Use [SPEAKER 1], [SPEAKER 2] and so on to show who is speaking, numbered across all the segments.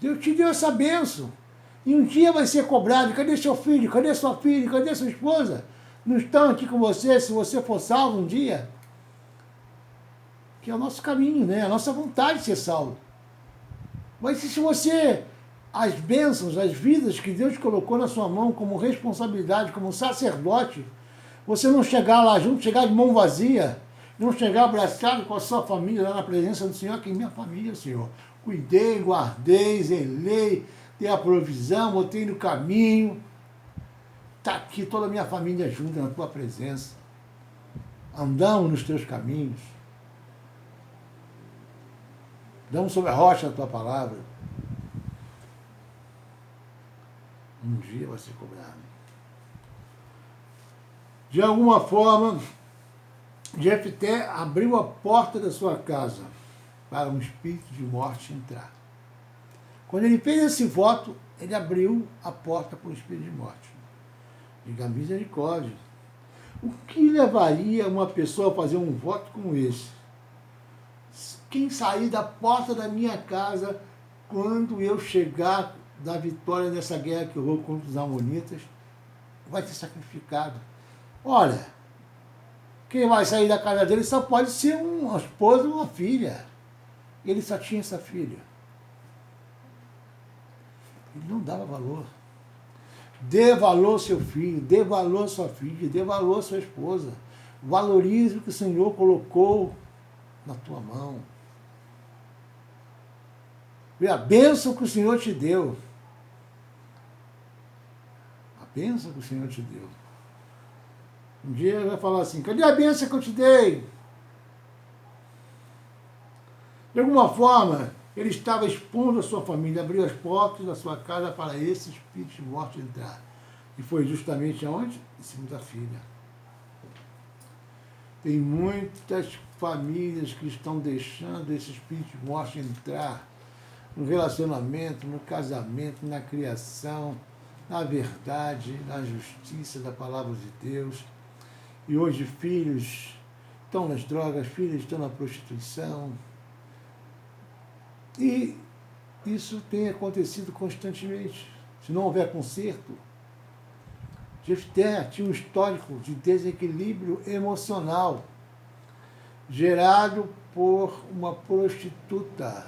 [SPEAKER 1] Deus te deu essa bênção. E um dia vai ser cobrado. Cadê seu filho? Cadê sua filha? Cadê sua esposa? Não estão aqui com você se você for salvo um dia? Que é o nosso caminho, né? A nossa vontade de ser salvo. Mas se você, as bênçãos, as vidas que Deus colocou na sua mão como responsabilidade, como sacerdote, você não chegar lá junto, chegar de mão vazia, não chegar abraçado com a sua família lá na presença do Senhor, que é minha família, Senhor. Cuidei, guardei, zelei, dei a provisão, botei no caminho. Está aqui toda a minha família junta na tua presença. Andamos nos teus caminhos. Damos sobre a rocha a tua palavra. Um dia vai ser cobrado. De alguma forma, Jefté abriu a porta da sua casa para um espírito de morte entrar. Quando ele fez esse voto, ele abriu a porta para o espírito de morte. Diga misericórdia. O que levaria uma pessoa a fazer um voto como esse? Quem sair da porta da minha casa quando eu chegar da vitória nessa guerra que eu vou contra os amonitas, vai ser sacrificado. Olha, quem vai sair da casa dele só pode ser uma esposa ou uma filha. Ele só tinha essa filha. Ele não dava valor. Dê valor ao seu filho, dê valor à sua filha, dê valor à sua esposa. Valorize o que o Senhor colocou na tua mão. Vê a bênção que o Senhor te deu. A bênção que o Senhor te deu. Um dia ele vai falar assim, cadê a bênção que eu te dei? De alguma forma, ele estava expondo a sua família, abriu as portas da sua casa para esse espírito de morte entrar. E foi justamente aonde? Em cima da filha. Tem muitas famílias que estão deixando esse espírito de morte entrar no relacionamento, no casamento, na criação, na verdade, na justiça da palavra de Deus. E hoje filhos estão nas drogas, filhos estão na prostituição. E isso tem acontecido constantemente. Se não houver conserto, Jefté tinha um histórico de desequilíbrio emocional gerado por uma prostituta.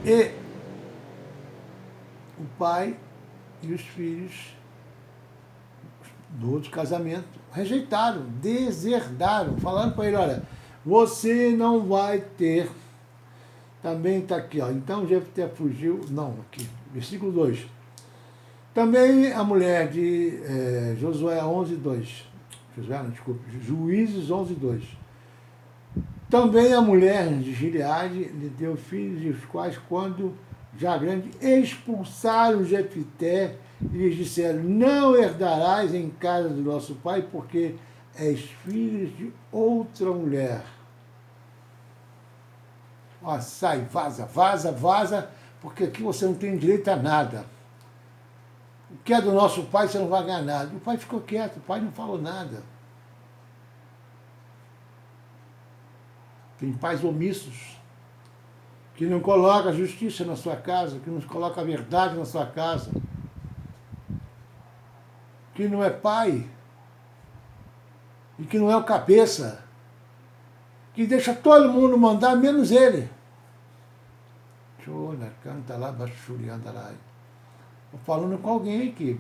[SPEAKER 1] E o pai e os filhos do outro casamento rejeitaram, deserdaram, falando para ele, olha, você não vai ter. Também está aqui, ó. Então Jefté fugiu, não, aqui, versículo 2. Também a mulher de Josué 11:2. Josué, não, desculpe, Juízes 11:2. Também a mulher de Gileade lhe deu filhos, os quais, quando já grande, expulsaram Jefté e lhes disseram, não herdarás em casa do nosso pai, porque és filho de outra mulher. Ó, sai, vaza, vaza, vaza, porque aqui você não tem direito a nada. O que é do nosso pai, você não vai ganhar nada. O pai ficou quieto, o pai não falou nada. Tem pais omissos, que não colocam a justiça na sua casa, que não colocam a verdade na sua casa, que não é pai, e que não é o cabeça, que deixa todo mundo mandar, menos ele. Canta lá, baixurianda lá. Estou falando com alguém aqui.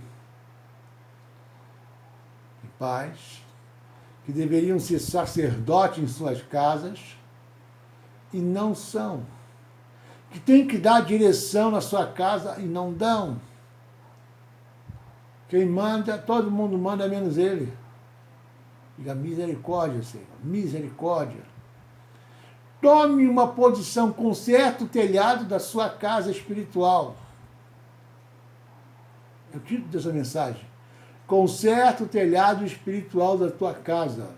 [SPEAKER 1] Pais que deveriam ser sacerdotes em suas casas e não são. Que tem que dar direção na sua casa e não dão. Quem manda, todo mundo manda menos ele. Diga misericórdia, Senhor, misericórdia. Tome uma posição, conserte o telhado da sua casa espiritual. É o título dessa mensagem. Conserta o telhado espiritual da tua casa.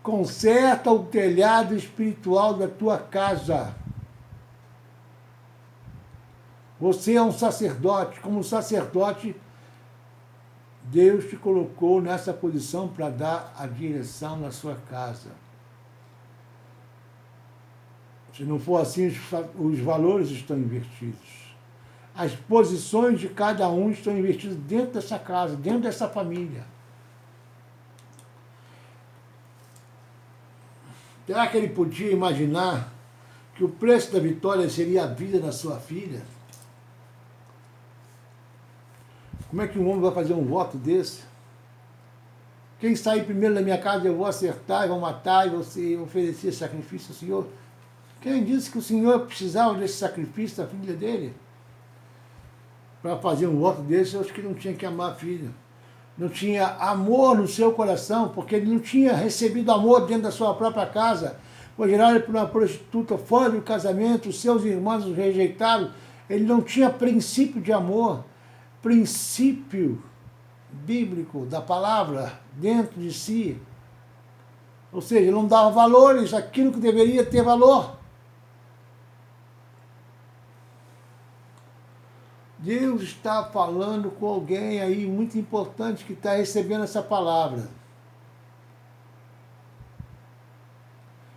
[SPEAKER 1] Conserta o telhado espiritual da tua casa. Você é um sacerdote. Como sacerdote, Deus te colocou nessa posição para dar a direção na sua casa. Se não for assim, os valores estão invertidos. As posições de cada um estão invertidas dentro dessa casa, dentro dessa família. Será que ele podia imaginar que o preço da vitória seria a vida da sua filha? Como é que um homem vai fazer um voto desse? Quem sair primeiro da minha casa eu vou acertar, eu vou matar e vou oferecer sacrifício ao Senhor. Quem disse que o Senhor precisava desse sacrifício da filha dele? Para fazer um voto desse, eu acho que não tinha que amar a filha. Não tinha amor no seu coração, porque ele não tinha recebido amor dentro da sua própria casa. Foi gerado por uma prostituta fora do casamento, os seus irmãos o rejeitaram. Ele não tinha princípio de amor, princípio bíblico da palavra dentro de si. Ou seja, ele não dava valores àquilo que deveria ter valor. Deus está falando com alguém aí muito importante que está recebendo essa palavra.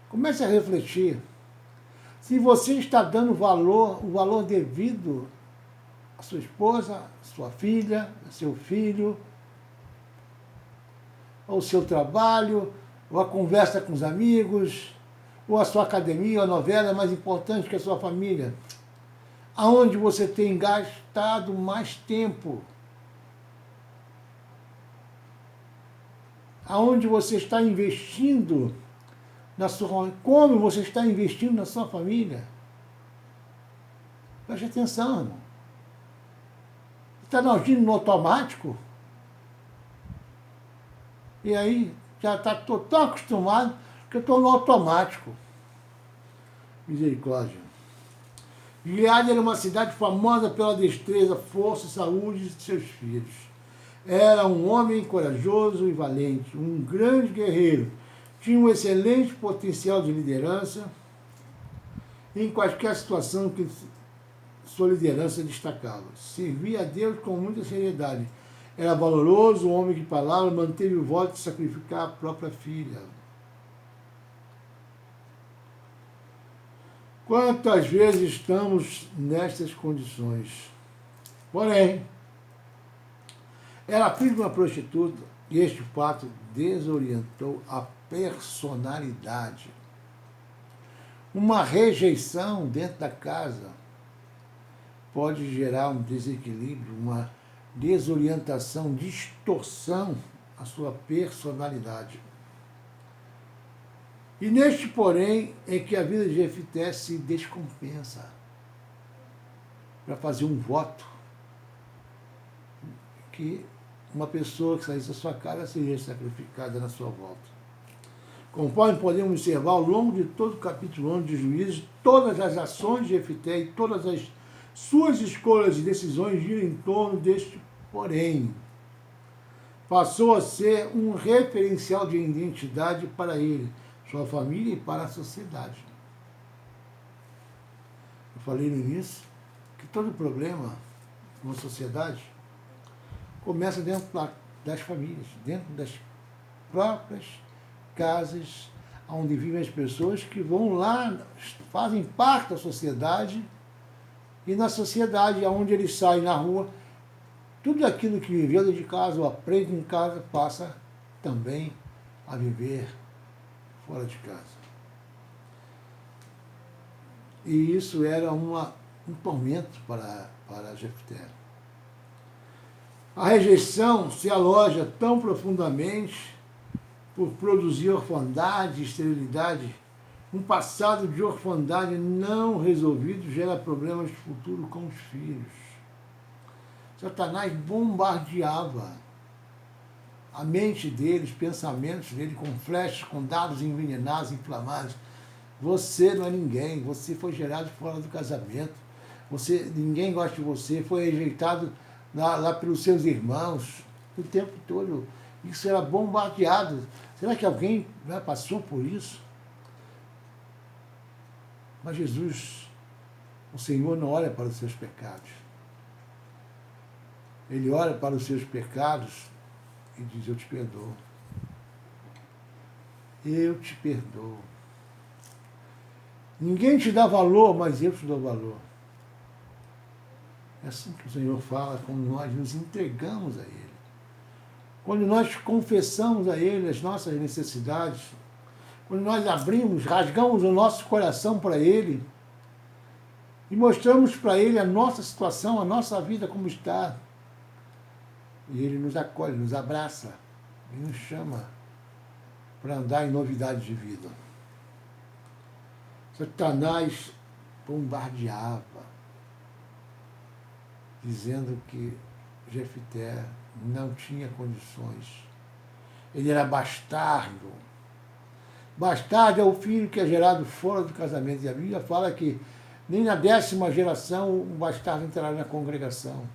[SPEAKER 1] Comece a refletir. Se você está dando valor, o valor devido à sua esposa, à sua filha, ao seu filho, ao seu trabalho, ou à conversa com os amigos, ou à sua academia, ou a novela mais importante que a sua família. Aonde você tem gastado mais tempo? Aonde você está investindo na sua família? Como você está investindo na sua família? Preste atenção, irmão. Você está agindo no automático? E aí, já estou tão acostumado que eu estou no automático. Misericórdia. Gileade era uma cidade famosa pela destreza, força e saúde de seus filhos. Era um homem corajoso e valente, um grande guerreiro. Tinha um excelente potencial de liderança em qualquer situação que sua liderança destacava. Servia a Deus com muita seriedade. Era valoroso, um homem de palavra, manteve o voto de sacrificar a própria filha. Quantas vezes estamos nestas condições? Porém, era filho de uma prostituta e este fato desorientou a personalidade. Uma rejeição dentro da casa pode gerar um desequilíbrio, uma desorientação, distorção à sua personalidade. E neste, porém, é que a vida de Jefté se descompensa para fazer um voto que uma pessoa que saísse da sua casa seria sacrificada na sua volta. Conforme podemos observar ao longo de todo o capítulo 11 de Juízes, todas as ações de Jefté e todas as suas escolhas e decisões giram em torno deste porém. Passou a ser um referencial de identidade para ele, sua família e para a sociedade. Eu falei no início que todo problema numa sociedade começa dentro das famílias, dentro das próprias casas onde vivem as pessoas que vão lá, fazem parte da sociedade, e na sociedade onde eles saem na rua, tudo aquilo que viveu dentro de casa ou aprende em casa passa também a viver fora de casa. E isso era um tormento para Jefté. A rejeição se aloja tão profundamente por produzir orfandade e esterilidade. Um passado de orfandade não resolvido gera problemas de futuro com os filhos. Satanás bombardeava a mente deles, pensamentos dele, com flechas, com dados envenenados, inflamados. Você não é ninguém, você foi gerado fora do casamento, ninguém gosta de você, foi rejeitado lá pelos seus irmãos, o tempo todo. Isso era bombardeado. Será que alguém passou por isso? Mas Jesus, o Senhor, não olha para os seus pecados. Ele olha para os seus pecados e diz: eu te perdoo. Eu te perdoo. Ninguém te dá valor, mas eu te dou valor. É assim que o Senhor fala quando nós nos entregamos a Ele. Quando nós confessamos a Ele as nossas necessidades, quando nós abrimos, rasgamos o nosso coração para Ele e mostramos para Ele a nossa situação, a nossa vida como está. E Ele nos acolhe, nos abraça e nos chama para andar em novidade de vida. Satanás bombardeava, dizendo que Jefité não tinha condições. Ele era bastardo. Bastardo é o filho que é gerado fora do casamento. E a Bíblia fala que nem na 10ª geração o bastardo entrará na congregação.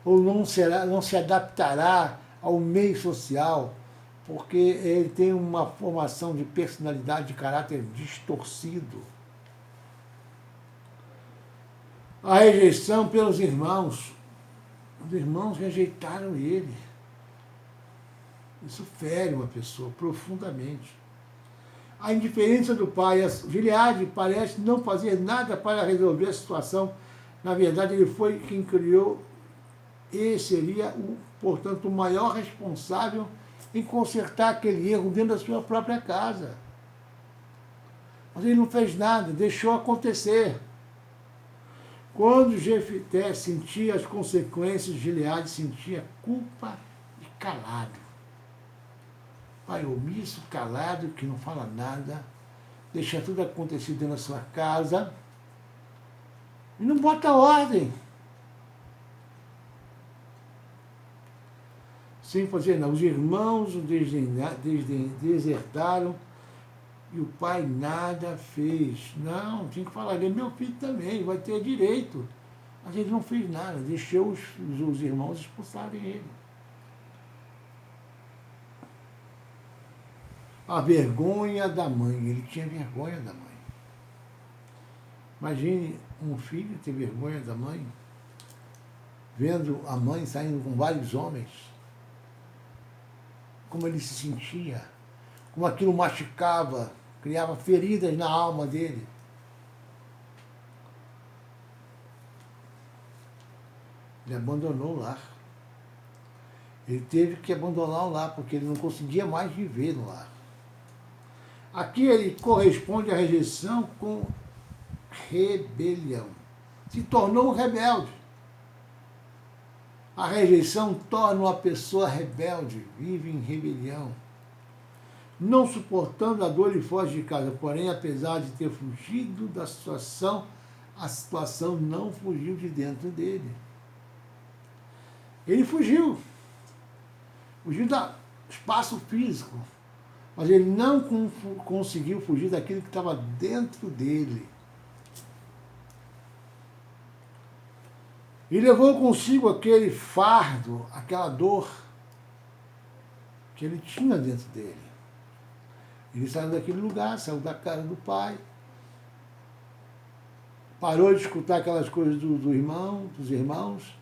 [SPEAKER 1] Ou não se adaptará ao meio social, porque ele tem uma formação de personalidade, de caráter distorcido. A rejeição pelos irmãos. Os irmãos rejeitaram ele. Isso fere uma pessoa profundamente. A indiferença do pai. Gileade parece não fazer nada para resolver a situação. Na verdade, ele foi quem criou e seria, portanto, o maior responsável em consertar aquele erro dentro da sua própria casa. Mas ele não fez nada, deixou acontecer. Quando Jefité sentia as consequências, Gileade sentia culpa e calado. Pai omisso, calado, que não fala nada, deixa tudo acontecer dentro da sua casa e não bota ordem. Sem fazer nada. Os irmãos o desertaram e o pai nada fez. Não, tinha que falar, ele é meu filho também, vai ter direito. Mas ele não fez nada, deixou os irmãos expulsarem ele. A vergonha da mãe, ele tinha vergonha da mãe. Imagine um filho ter vergonha da mãe, vendo a mãe saindo com vários homens, como ele se sentia, como aquilo machucava, criava feridas na alma dele. Ele abandonou o lar. Ele teve que abandonar o lar, porque ele não conseguia mais viver no lar. Aqui ele corresponde à rejeição com rebelião. Se tornou um rebelde. A rejeição torna uma pessoa rebelde, vive em rebelião. Não suportando a dor e foge de casa. Porém, apesar de ter fugido da situação, a situação não fugiu de dentro dele. Ele fugiu. Fugiu do espaço físico. Mas ele não conseguiu fugir daquilo que estava dentro dele. E levou consigo aquele fardo, aquela dor que ele tinha dentro dele. Ele saiu daquele lugar, saiu da casa do pai, parou de escutar aquelas coisas dos irmãos,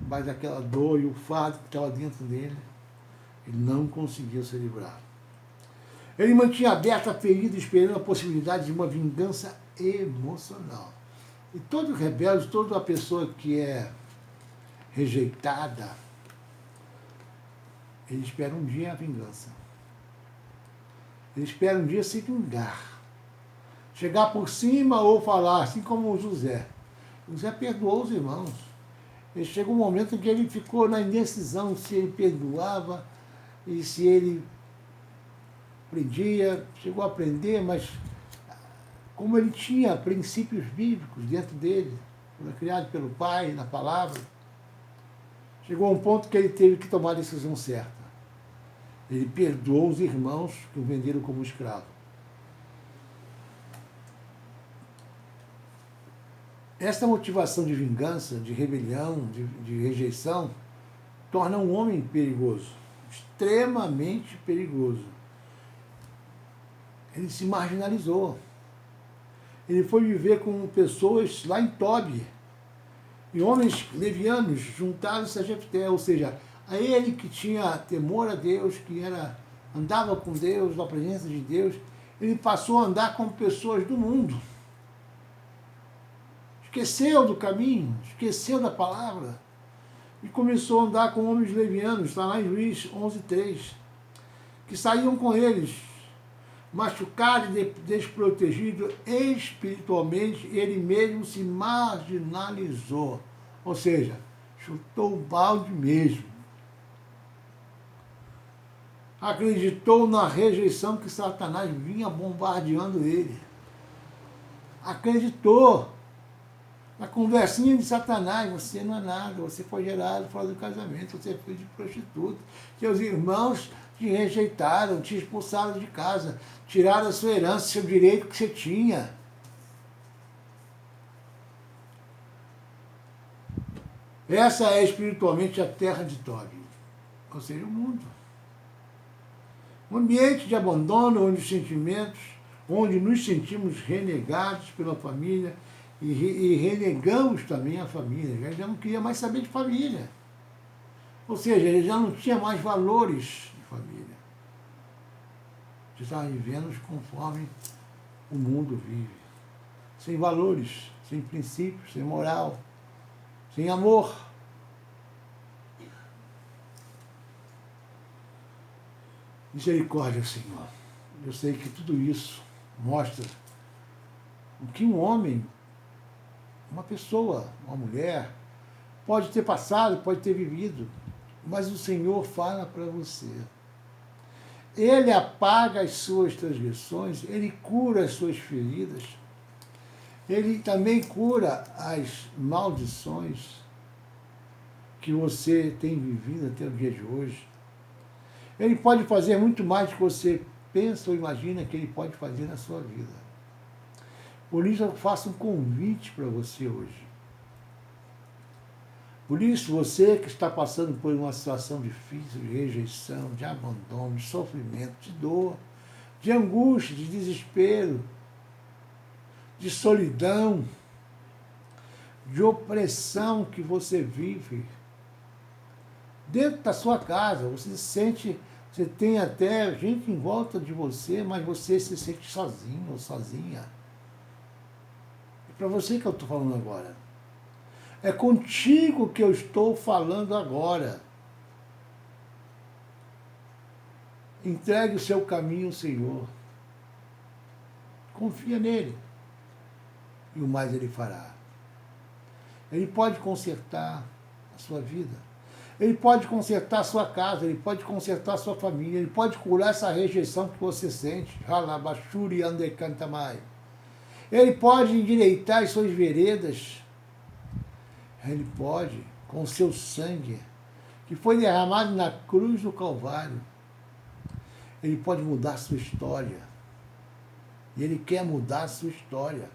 [SPEAKER 1] mas aquela dor e o fardo que estava dentro dele, ele não conseguiu se livrar. Ele mantinha aberta a ferida, esperando a possibilidade de uma vingança emocional. E todo rebelde, toda pessoa que é rejeitada, ele espera um dia a vingança. Ele espera um dia se vingar. Chegar por cima ou falar, assim como o José. José perdoou os irmãos. Ele chegou um momento em que ele ficou na indecisão se ele perdoava e se ele aprendia, chegou a aprender, mas como ele tinha princípios bíblicos dentro dele, foi criado pelo pai, na palavra, chegou a um ponto que ele teve que tomar a decisão certa. Ele perdoou os irmãos que o venderam como escravo. Esta motivação de vingança, de rebelião, de rejeição, torna um homem perigoso, extremamente perigoso. Ele se marginalizou. Ele foi viver com pessoas lá em Tobi. E homens levianos juntaram-se a Jefté, ou seja, a ele que tinha temor a Deus, que andava com Deus, na presença de Deus, ele passou a andar com pessoas do mundo. esqueceu do caminho, esqueceu da palavra e começou a andar com homens levianos, está lá em Juízes 11:3, que saíam com eles, machucado e desprotegido espiritualmente, ele mesmo se marginalizou, ou seja, chutou o balde mesmo. Acreditou na rejeição que Satanás vinha bombardeando ele. Acreditou na conversinha de Satanás: você não é nada, você foi gerado fora do casamento, você é filho de prostituta, seus irmãos te rejeitaram, te expulsaram de casa, tiraram a sua herança, seu direito que você tinha. Essa é espiritualmente a terra de Tob, ou seja, o mundo. Um ambiente de abandono, onde nos sentimos renegados pela família e renegamos também a família. Ele já não queria mais saber de família. Ou seja, ele já não tinha mais valores de família. Ele estava vivendo conforme o mundo vive. Sem valores, sem princípios, sem moral, sem amor. Misericórdia, Senhor. Eu sei que tudo isso mostra o que um homem, uma pessoa, uma mulher, pode ter passado, pode ter vivido, mas o Senhor fala para você. Ele apaga as suas transgressões, ele cura as suas feridas, ele também cura as maldições que você tem vivido até o dia de hoje. Ele pode fazer muito mais do que você pensa ou imagina que ele pode fazer na sua vida. Por isso eu faço um convite para você hoje. Por isso, você que está passando por uma situação difícil, de rejeição, de abandono, de sofrimento, de dor, de angústia, de desespero, de solidão, de opressão que você vive, dentro da sua casa, você se sente, você tem até gente em volta de você, mas você se sente sozinho ou sozinha. É para você que eu estou falando agora. É contigo que eu estou falando agora. Entregue o seu caminho ao Senhor. Confia nele. E o mais ele fará. Ele pode consertar a sua vida. Ele pode consertar a sua casa, ele pode consertar a sua família, ele pode curar essa rejeição que você sente. Ele pode endireitar as suas veredas. Ele pode, com o seu sangue, que foi derramado na cruz do Calvário, ele pode mudar a sua história. E ele quer mudar a sua história.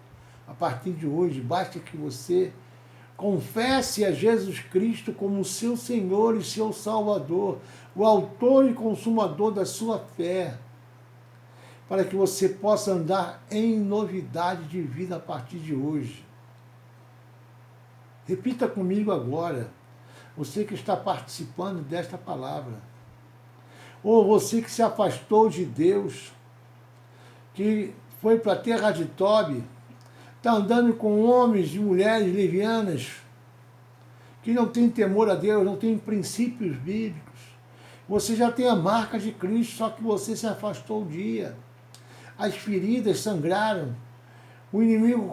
[SPEAKER 1] A partir de hoje, basta que você confesse a Jesus Cristo como seu Senhor e seu Salvador, o autor e consumador da sua fé, para que você possa andar em novidade de vida a partir de hoje. Repita comigo agora, você que está participando desta palavra, ou você que se afastou de Deus, que foi para a terra de Tob, está andando com homens e mulheres levianas, que não têm temor a Deus, não têm princípios bíblicos. Você já tem a marca de Cristo, só que você se afastou um dia. As feridas sangraram. O inimigo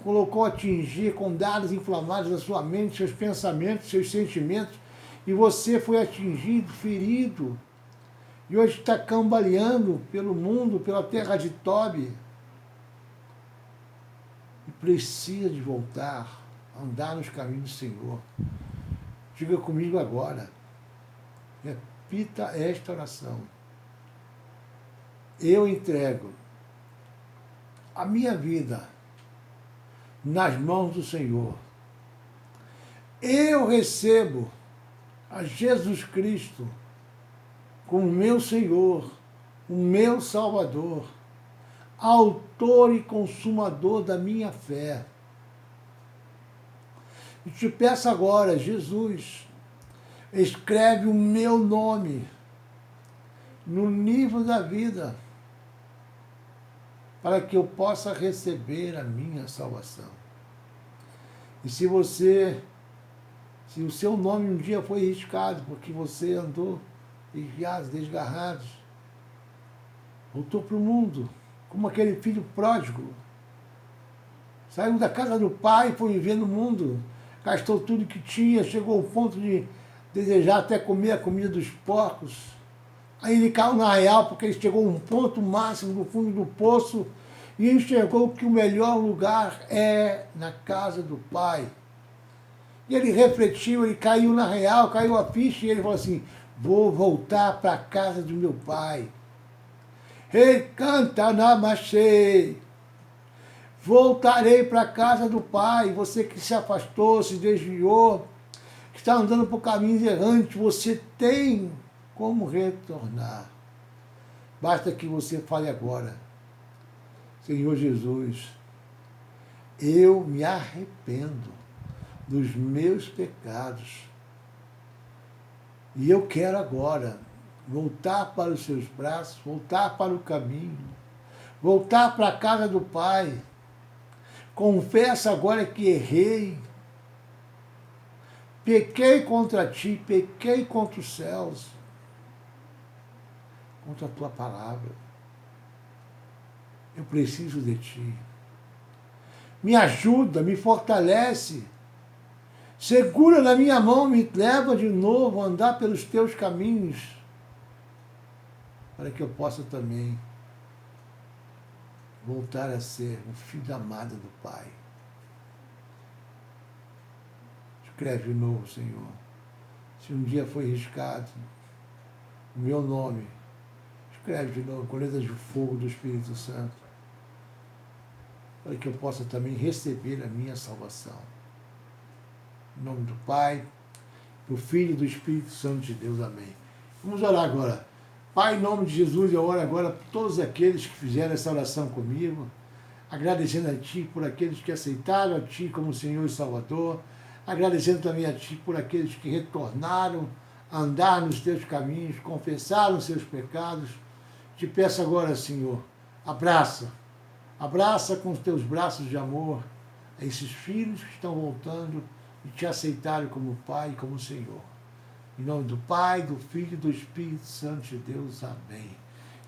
[SPEAKER 1] colocou a atingir com dados inflamados a sua mente, seus pensamentos, seus sentimentos, e você foi atingido, ferido, e hoje está cambaleando pelo mundo, pela terra de Tob, e precisa de voltar a andar nos caminhos do Senhor. Diga comigo agora, repita esta oração. Eu entrego a minha vida nas mãos do Senhor. Eu recebo a Jesus Cristo como meu Senhor, o meu Salvador, autor e consumador da minha fé. E te peço agora, Jesus, escreve o meu nome no livro da vida, para que eu possa receber a minha salvação. E se o seu nome um dia foi riscado, porque você andou desviado, desgarrado, voltou para o mundo, como aquele filho pródigo, saiu da casa do pai, foi viver no mundo, gastou tudo que tinha, chegou ao ponto de desejar até comer a comida dos porcos. Aí ele caiu na real porque ele chegou a um ponto máximo no fundo do poço e enxergou que o melhor lugar é na casa do pai. E ele refletiu, ele caiu na real, caiu a ficha e ele falou assim, vou voltar para a casa do meu pai. Ele canta namastê. Voltarei para a casa do pai. Você que se afastou, se desviou, que está andando por caminhos errantes, você tem como retornar. Basta que você fale agora, Senhor Jesus, eu me arrependo dos meus pecados e eu quero agora voltar para os seus braços, voltar para o caminho, voltar para a casa do Pai. Confesso agora que errei, pequei contra ti, pequei contra os céus, contra a tua palavra. Eu preciso de ti. Me ajuda, me fortalece, segura na minha mão, me leva de novo a andar pelos teus caminhos, para que eu possa também voltar a ser um filho amado do Pai. Escreve de novo, Senhor. Se um dia foi riscado o meu nome, escreve de novo com letras de fogo do Espírito Santo, para que eu possa também receber a minha salvação. Em nome do Pai, do Filho e do Espírito Santo de Deus. Amém. Vamos orar agora. Pai, em nome de Jesus, eu oro agora por todos aqueles que fizeram essa oração comigo, agradecendo a Ti por aqueles que aceitaram a Ti como Senhor e Salvador, agradecendo também a Ti por aqueles que retornaram a andar nos Teus caminhos, confessaram os seus pecados. Te peço agora, Senhor, abraça com os Teus braços de amor a esses filhos que estão voltando e Te aceitaram como Pai e como Senhor. Em nome do Pai, do Filho e do Espírito Santo de Deus. Amém.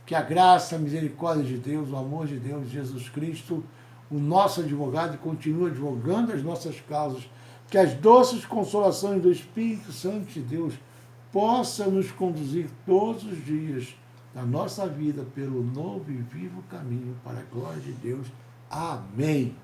[SPEAKER 1] Que a graça, a misericórdia de Deus, o amor de Deus, Jesus Cristo, o nosso advogado, continue advogando as nossas causas, que as doces consolações do Espírito Santo de Deus possam nos conduzir todos os dias da nossa vida pelo novo e vivo caminho para a glória de Deus. Amém.